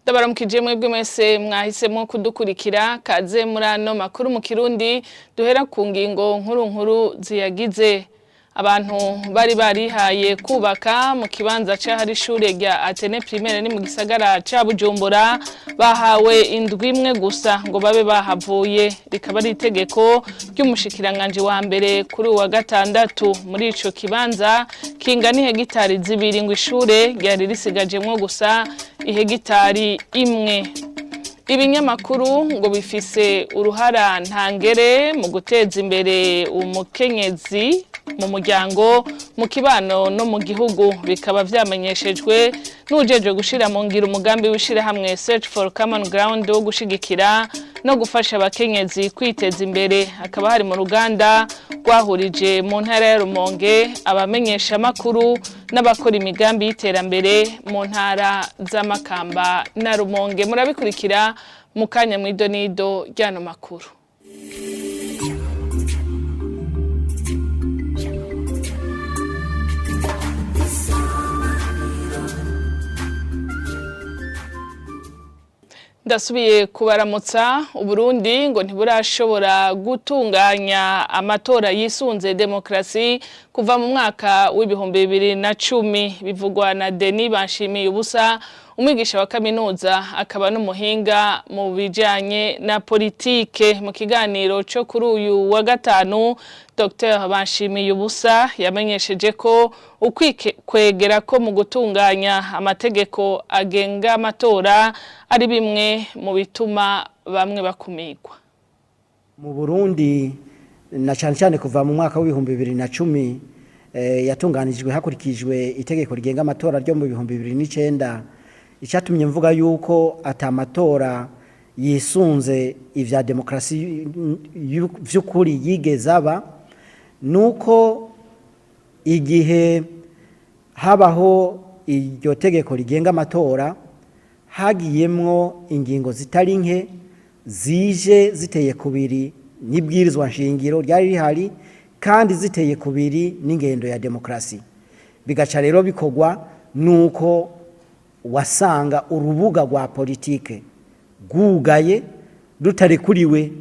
Ndabaramukije mwebwe mwese mwahisemo kudukurikira kaze muri ano makuru mu Kirundi duhera ku ngingo nkuru ziyagize. Abantu bari barihaye kubaka mu kibanza c'ahari ishure rya Atene Primaire ni mu gisagara ca Bujumbura bahawe indwi imwe gusa ngo babe bahavuye, rikaba ari itegeko ry'umushikiranganje wa mbere kuri wa gatandatu. Muri ico kibanza kingana hegitari zibiri ngo ishure ryari risigajemwo gusa ihegitari imwe. Ibinyamakuru ngo bifise uruhara ntangere mu guteza imbere umukenyezi mu muryango, mu kibano no mu gihugu, bikaba vyamenyeshejwe n'ujeje gushira mu ngiro umugambi wishira hamwe Search for Common Ground wo gushigikira no gufasha abakenyezi kwiteza imbere. Akaba hari mu ruganda rwahurije mu ntara ya Rumonge abamenyesha makuru n'abakora imigambi y'iterambere mu ntara z'Amakamba na Rumonge. Murabikurikira mu kanya mw'idonido ryano makuru. Ndasubiye kubaramutsa. Uburundi ngo ntiburashobora gutunganya amatora yisunze demokrasi kuva mu mwaka w'ibihumbi 2010, bivugwa na Denis Banshimiye ubusa, umwigisha wa kaminuza akaba n'umuhinga mu bijanye na politike. Mu kiganiro cyo kuri uyu wa gatanu, Dr Banshimiye ubusa yamenyesheje ko ukwikwegera ko mu gutunganya amategeko agenga amatora ari bimwe mu bituma bamwe bakumirwa. Mu Burundi na cyane kuva mu mwaka w'ibihumbi 2010 yatunganijwe hakurikijwe itegeko rigenga amatora ryo mu bihumbi 2009. Icyatumye mvuga yuko atamatora yisunze ivya demokrasi vy'ukuri yigeze aba nuko igihe habaho iryo tegeko rigenga amatora hagiyemwo ingingo zitari nke zije ziteye kubiri n'ibwirizwa nshingiro ryari rihari kandi ziteye kubiri n'ingendo ya demokrasi. Bigaca rero bikogwa nuko wasanga urubuga rwa politike gugaye rutarekuriwe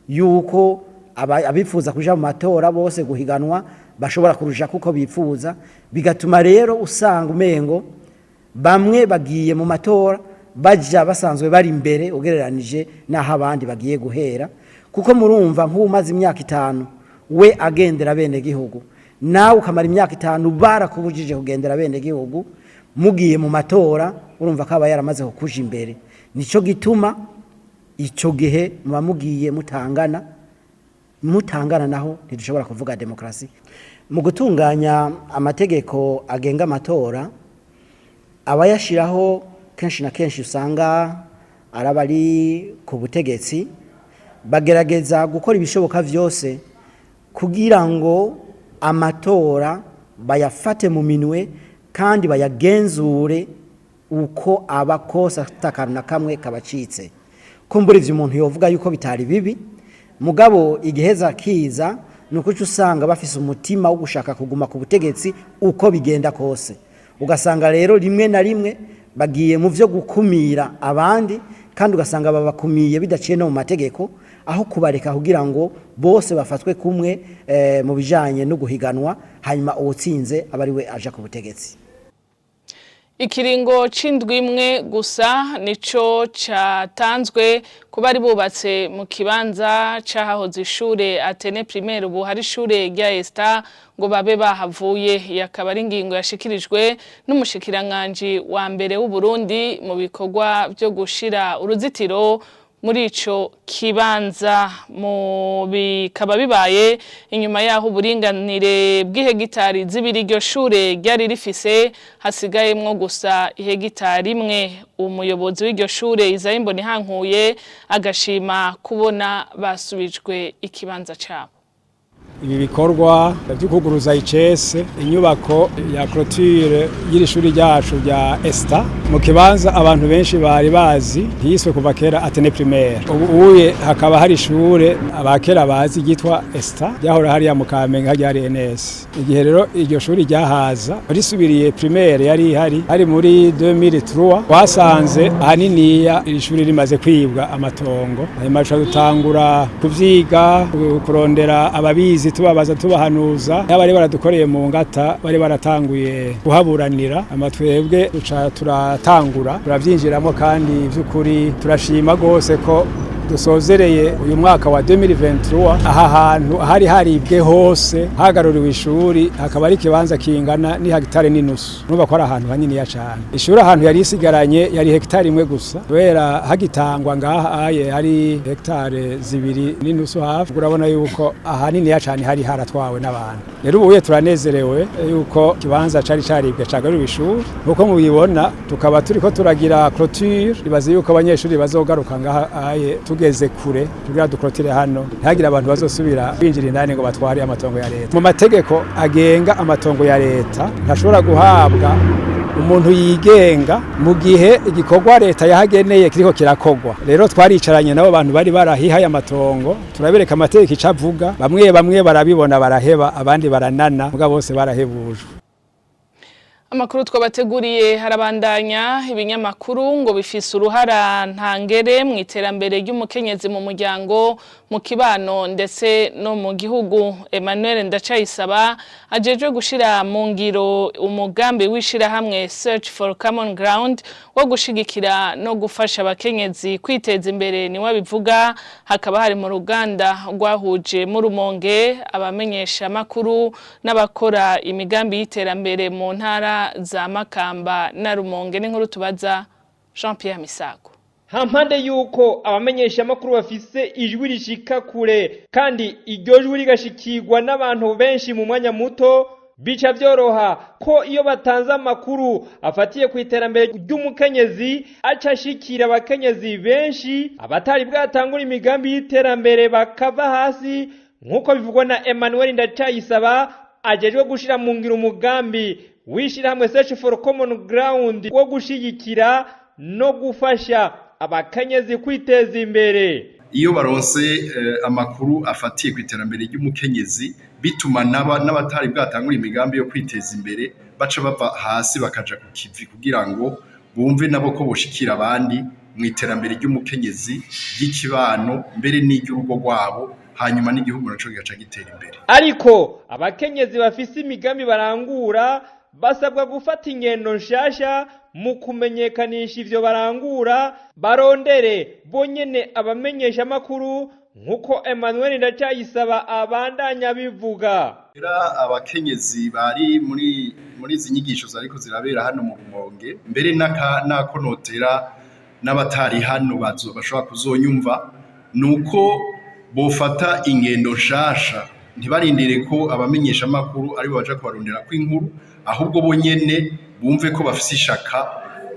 yuko abifuza kuja mu matora bose guhiganwa bashobora kuruja kuko bifuza, bigatuma rero usanga umengo bamwe bagiye mu matora baja basanzwe bari imbere ugereranije naho abandi bagiye guhera. Kuko murumva nk'umaze imyaka 5 we agendera bene gihugu, nawe ukamara imyaka 5 barakubujije kugendera bene gihugu, mugiye mu matora urumva ko aba yaramaze kukuja imbere. Nico gituma ico gihe muba mugiye mutangana naho ntidushobora kuvuga demokrasi. Mu gutunganya amategeko agenga amatora abayashiraho kenshi na kenshi usanga arabari ku butegetsi bagerageza gukora ibishoboka vyose kugira ngo amatora bayafate mu minwe kandi bayagenzure uko abakosa takaruna kamwe kabacitse. Kumbura ivyo umuntu yovuga yuko bitari bibi, mugabo igiheza kiza nuko usanga bafise umutima wo gushaka kuguma ku butegetsi uko bigenda kose. Ugasanga rero rimwe na rimwe bagiye mu vyo gukumira abandi kandi ugasanga babakumiye bidaciye no mu mategeko, aho kubareka kugira ngo bose bafatwe kumwe mu bijanye no guhiganwa hanyuma uwutsinze abari we aja ku butegetsi. Ikiringo c'indwi imwe gusa nico catanzwe ku bari bubatse mu kibanza c'ahahoze ishure Atene Primaire, ubu hari ishure rya Esta ngo babe bahavuye. Yakaba ari ingingo yashikirijwe n'umushikiranganje wa mbere w'u Burundi mu bikorwa byo gushira uruzitiro muri ico kibanza. Mu bikaba bibaye inyuma yaho uburinganire bw'ihegitari zibiri iryo shure ryari rifise hasigayemwo gusa ihegitari imwe. Umuyobozi w'iryo shure Izaimbo Nihankuye agashima kubona basubijwe ikibanza cabo. ibi bikorwa byo kuguruza icese inyubako ya clôture y'iri shuri ryacu rya Esta mu kibanza abantu benshi bari bazi hiswe kuva kera Atene primaire. Ubuye hakaba hari ishure abakera bazi ryitwa Esta ryahora hari ya Mukamenga ryari NS. Igihe rero iryo shuri ryahaza risubiriye primaire yari hari muri 2003 wasanze ahaniniya iri shuri rimaze kwibwa amatongo. Hanyuma dutangura kuvyiga kurondera ababizi tubabaza tubahanuza y'abari baradukoreye mu ngata bari baratanguye kuhaburanira amatwebwe turatangura turavyinjiramo kandi by'ukuri turashima gose ko dusozereye uyu mwaka wa 2023 aha hantu hari haribwe hose hagaruriwe ishuri hakaba ari kibanza kingana ni hegitare n'inusu nuba ko ari ahantu hanini ya cyane ishuri ahantu yari isigaranye yari hegitare imwe gusa kubera hagitangwa ngaha aye hari hegitare zibiri n'inusu hafi urabona yuko ahanini ya cyane hari haratwawe n'abantu rero ubuye turanezerewe yuko kibanza cari caribwe cagaruriwe ishuri uko mubibona tukaba turiko turagira clôture ribaze yuko abanyeshuri bazogaruka ngaha aye tugeze kure tugira dukrotire hano ntagira abantu bazosubira binjira indani ngo batware amatongo ya leta mu mategeko agenga amatongo ya leta ntashobora guhabwa umuntu yigenga mu gihe igikorwa leta yahageneye kiriko kirakogwa rero twaricaranye nabo bantu bari barahihaye amatongo turabereka amategeko icavuga bamwe barabibona baraheba abandi baranana muga bose barahebujwe. Amakuru twabateguriye harabandanya ibinyamakuru ngo bifise uruhara ntangere mu iterambere ry'umukenyezi mu muryango mu kibano ndetse no mu gihugu. Emmanuel Ndacayisaba ajejwe gushira mu ngiro umugambi wishira hamwe Search for Common Ground wo gushigikira no gufasha abakenyezi kwiteza imbere ni wabivuga hakaba hari mu ruganda rwahuje mu Rumonge abamenyesha amakuru n'abakora imigambi y'iterambere mu ntara za Makamba na Rumonge n'inkuru tubaza Jean Pierre Misago. Hampande yuko abamenyesha amakuru bafise ijwi rishika kure kandi iryo jwi rigashikirwa n'abantu benshi mu mwanya muto bica byoroha ko iyo batanze amakuru afatiye ku iterambere ry'umukenyezi aca shikira abakenyezi benshi abatari bwatangura imigambi y'iterambere bakava hasi nkuko bivugwa na Emmanuel Ndacayisaba ajejwe gushira mu ngiro umugambi wishira hamwe Search for Common Ground wo gushigikira no gufasha abakenyezi kwiteza imbere. Iyo baronse amakuru afatiye ku iterambere ry'umukenyezi bituma n'abatari bwatangura imigambi yo kwiteza imbere baca bava hasi bakaja ku kivi kugira ngo bumve nabo ko boshikira abandi mu iterambere ry'umukenyezi y'ikibano mbere n'iry'urugo rwabo hanyuma n'igihugu naco gigaca gitera imbere. Ariko abakenyezi bafise imigambi barangura basabwa gufata ingendo nshasha mu kumenyekanisha ivyo barangura barondere bonyene abamenyesha amakuru nkuko Emmanuel Ndacayisaba abandanya bivuga. Abakenyezi bari muri izi nyigisho zariko zirabera hano mu Rumonge mbere nakonotera n'abatari hano bashobora kuzonyumva nuko bofata ingendo nshasha ntibarindire ko abamenyesha amakuru ari baje kubarondera kw'inkuru ahubwo bonyene bumve ko bafise ishaka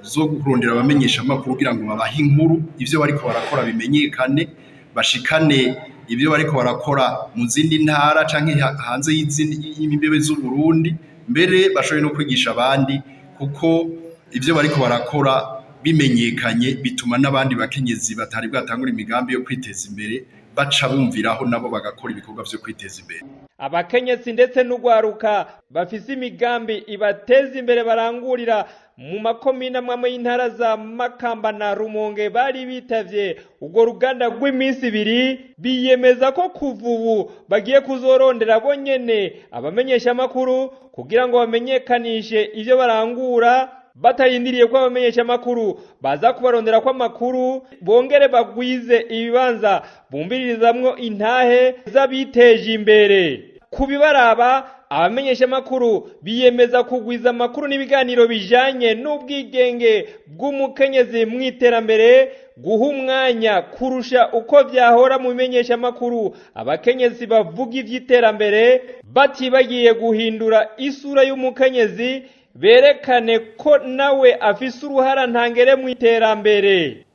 zo kurondera abamenyesha amakuru kugira ngo babahe inkuru ivyo bariko barakora bimenyekane bashikane ivyo bariko barakora mu zindi ntara canke hanze y'imbibe z'u Burundi mbere bashoboye no kwigisha abandi kuko ivyo bariko barakora bimenyekanye bituma n'abandi bakenyezi batari bwatangura imigambi yo kwiteza imbere baca bumviraho nabo bagakora ibikorwa vyo kwiteza imbere. Abakenyezi ndetse n'ugwaruka bafise imigambi ibateza imbere barangurira mu makomine amwe y'intara za Makamba na Rumonge bari bitavye ubwo ruganda rw'iminsi ibiri biyemeza ko kuva ubu bagiye kuzorondera bonyene abamenyesha amakuru kugira ngo bamenyekanishe ivyo barangura batarindiriye ko abamenyesha amakuru baza kubarondera kwa makuru bongere bagwize ibibanza bumbiririzamwo intahe z'abiteje imbere. Kubibaraba abamenyesha amakuru biyemeza kugwiza amakuru n'ibiganiro bijanye n'ubwigenge bw'umukenyezi mu iterambere guha umwanya kurusha uko vyahora mu bimenyesha amakuru abakenyezi bavuga ivy'iterambere batibagiye guhindura isura y'umukenyezi berekane ko nawe afise uruhara ntangere mu iterambere.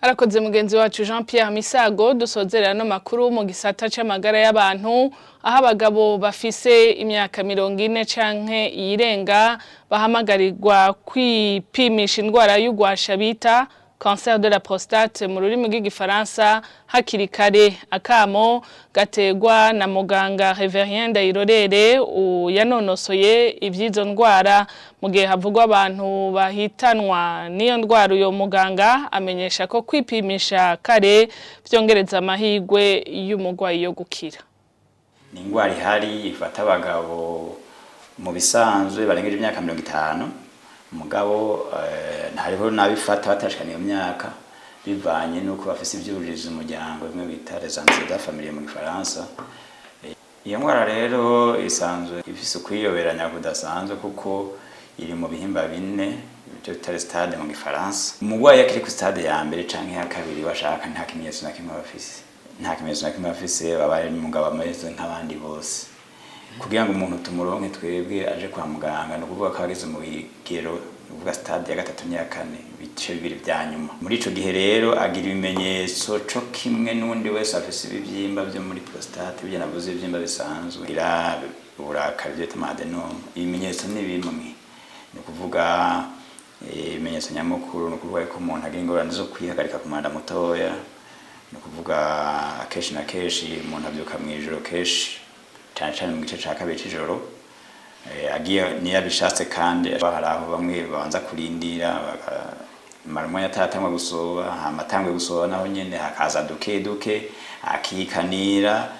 Arakoze mugenzi wacu Jean Pierre Misago dusozerera no makuru mu gisata c'amagara y'abantu aho abagabo bafise imyaka 40 canke irenga bahamagarirwa kwipimisha indwara y'ugwasha bita cancer de la prostate mu rurimi rw'igifaransa hakiri kare. Akamo gategwa na muganga Reverien Ndayirorere yanonosoye ivyizo ndwara mu gihe havugwa abantu bahitanwa niyo ndwara. Uyo muganga amenyesha ko kwipimisha kare vyongereza amahirwe y'umugwayi yo gukira. Ni indwara ihari ifata abagabo mu bisanzwe barengeje imyaka 50. Mugabo hariho nabifata batashikana iyo myaka bivanye nuko bafise ivyuririza umuryango bimwe bita les antécédents familiaux mu Gifaransa. Iyo ndwara rero isanzwe ifise kwiyoberanya kudasanzwe kuko iri mu bihimba bine byo bita stade mu Gifaransa. Umugwayi akiri ku stade ya mbere canke ya kabiri bashaka nta kimenyetso na kimwe bafise. Nta kimenyetso na kimwe bafise babaye umugabo ameze nk'abandi bose. Kugira ngo umuntu tumuronke twebwe aje kwa muganga no kuvuga ko ageze mu bigero uvuga stade ya gatatu n'ya kane bice bibiri bya nyuma. Muri ico gihe rero agira ibimenyetso co kimwe n'undi wese afise ibivyimba byo muri prostate byo navuze ivyimba bisanzwe ira uburakari byo adenome. Ibimenyetso ni bimwe no kuvuga ibimenyetso nyamukuru no kuvuga ko umuntu agira ingorane zo kwihagarika ku manda mutoya no kuvuga akeshi na keshi umuntu abyuka mu ijoro keshi cyane mu gice cya kabiri cy'ijoro agiye niya bishatse kandi haraho bamwe babanza kurindira marumwe yatatangwa gusoba amatangwe gusoba naho nyene hakaza duke akikanira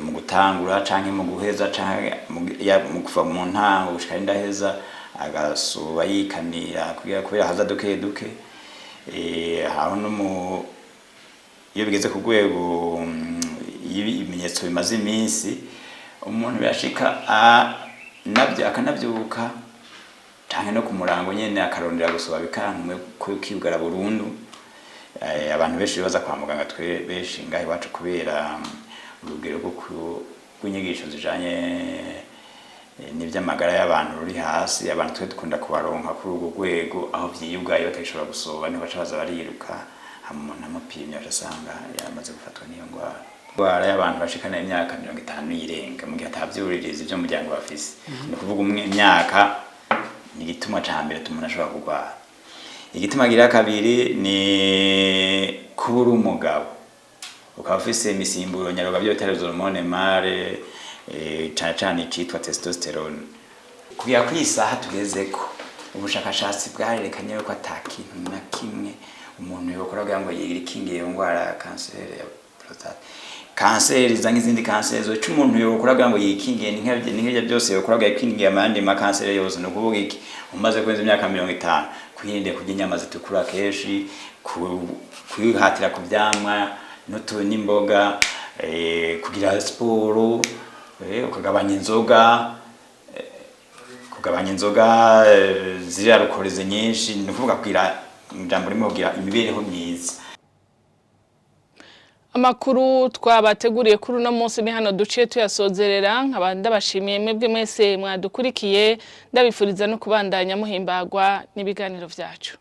mu gutangura canke mu guheza canke mu kuva mu ntango gushika indaheza agasoba yikanira kubera haza duke haho no mu iyo bigeze ku rwego ibimenyetso bimaze iminsi umuntu yashika akanavyuka canke no kumurango nyene akarondera gusoba bikankumwe kwibwara burundu. Abantu benshi baza kwa muganga twe benshi ngahe wacu kubera urugero rw'inyigisho zijanye n'ivy'amagara y'abantu ruri hasi. Abantu twe dukunda kubaronka kuri urwo rwego aho vyiyugaye batashobora gusoba niho baca baza bariruka umuntu amupimye asanga yamaze gufatwa n'iyo ndwara. Indwara y'abantu bashikana imyaka 50 irenga mu gihe atavyuririza ivyo muryango bafise. Ni kuvuga imyaka ni gituma ca mbere tumuntu ashobora kugwara. Igituma gira kabiri ni kubura umugabo ukaba ufise imisimburo nyaroga byo bitera hormone mare cyane cyitwa testosterone. Kugira kwisaha tugezeko ubushakashatsi bwarerekanye ko atakintu na kimwe umuntu yokora kugira ngo yirikinge iyo ndwara ya cancer ya prostate. Cancer izangi zindi cancer zo cy'umuntu yokora kugira ngo yikinge n'inke byose yokora kugira yikinge amandi ma cancer yose no kuvuga iki umaze kwenza imyaka 50 kwirinde kurya inyama zitukura keshi kwihatira kubyamwa n'utu n'imboga kugira siporo ukagabanya inzoga ziri alcoholize nyinshi no kuvuga kwira ijambo rimwe kugira imibereho myiza. Amakuru twabateguriye kuri uno munsi ni hano duciye tuyasozerera. Nkabanda bashimiye mwebwe mwese mwadukurikiye ndabifuriza no kubandanya muhimbagwa n'ibiganiro vyacu.